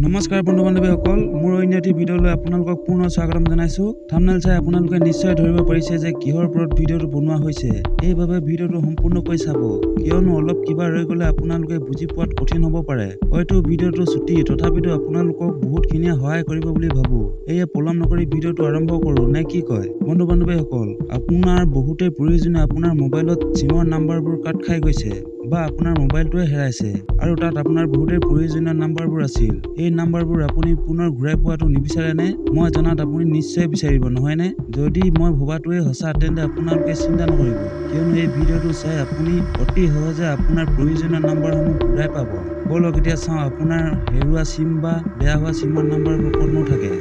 নমস্কাৰ বন্ধু বান্ধৱীসকল, মোৰ অন্য এটি ভিডিঅ'লৈ আপোনালোকক পুনৰ স্বাগতম জনাইছোঁ। থাম্বনেল চাই আপোনালোকে নিশ্চয় ধৰিব পাৰিছে যে কিহৰ ওপৰত ভিডিঅ'টো বনোৱা হৈছে। এইবাবে ভিডিঅ'টো সম্পূৰ্ণকৈ চাব, কিয়নো অলপ কিবা ৰৈ গ'লে আপোনালোকে বুজি পোৱাত কঠিন হ'ব পাৰে। হয়তো ভিডিঅ'টো ছুটি, তথাপিতো আপোনালোকক বহুতখিনিয়ে সহায় কৰিব বুলি ভাবোঁ। এয়ে পলম নকৰি ভিডিঅ'টো আৰম্ভ কৰোঁ, নে কি কয়? বন্ধু বান্ধৱীসকল, আপোনাৰ বহুতেই প্ৰয়োজনীয় আপোনাৰ মোবাইলত চিমৰ নাম্বাৰবোৰ কাট খাই গৈছে বা আপোনাৰ মোবাইলটোৱে হেৰাইছে আৰু তাত আপোনাৰ বহুতেই প্ৰয়োজনীয় নাম্বাৰবোৰ আছিল। এই নাম্বাৰবোৰ আপুনি পুনৰ ঘূৰাই পোৱাটো নিবিচাৰেনে? মই জনাত আপুনি নিশ্চয় বিচাৰিব, নহয়নে? যদি মই ভবাটোৱে সঁচা, তেন্তে আপোনালোকে চিন্তা নকৰিব, কিয়নো এই ভিডিঅ'টো চাই আপুনি অতি সহজে আপোনাৰ প্ৰয়োজনীয় নাম্বাৰসমূহ ঘূৰাই পাব। বলক এতিয়া চাওঁ আপোনাৰ হেৰুৱা চিম বা বেয়া হোৱা চিমৰ নাম্বাৰবোৰ ক'তনো থাকে।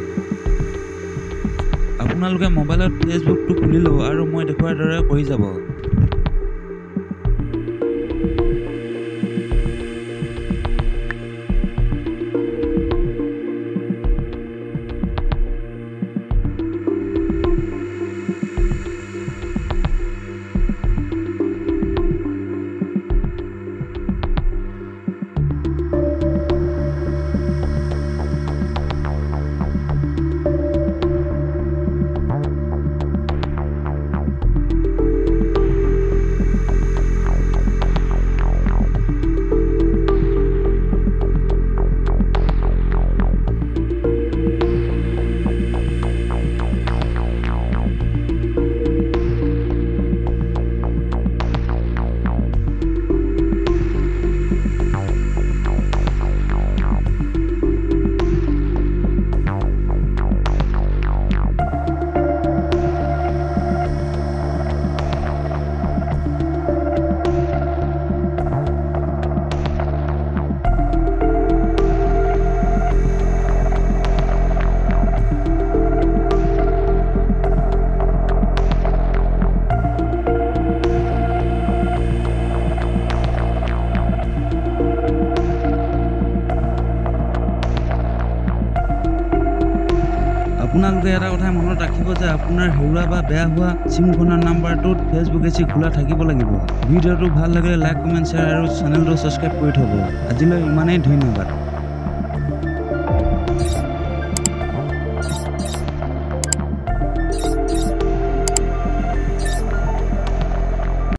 আপোনালোকে মোবাইলত ফেচবুকটো খুলি ল'ব আৰু মই দেখুওৱাৰ দৰে কৰি যাব। আপোনালোকে এটা কথা মনত ৰাখিব যে আপোনাৰ হেৰুৱা বা বেয়া হোৱা চিমখনৰ নাম্বাৰটোত ফেচবুক এচি খোলা থাকিব লাগিব। ভিডিঅ'টো ভাল লাগিলে লাইক, কমেণ্ট, শ্বেয়াৰ আৰু চেনেলটো ছাবস্ক্ৰাইব কৰি থ'ব। আজিলৈ ইমানেই, ধন্যবাদ।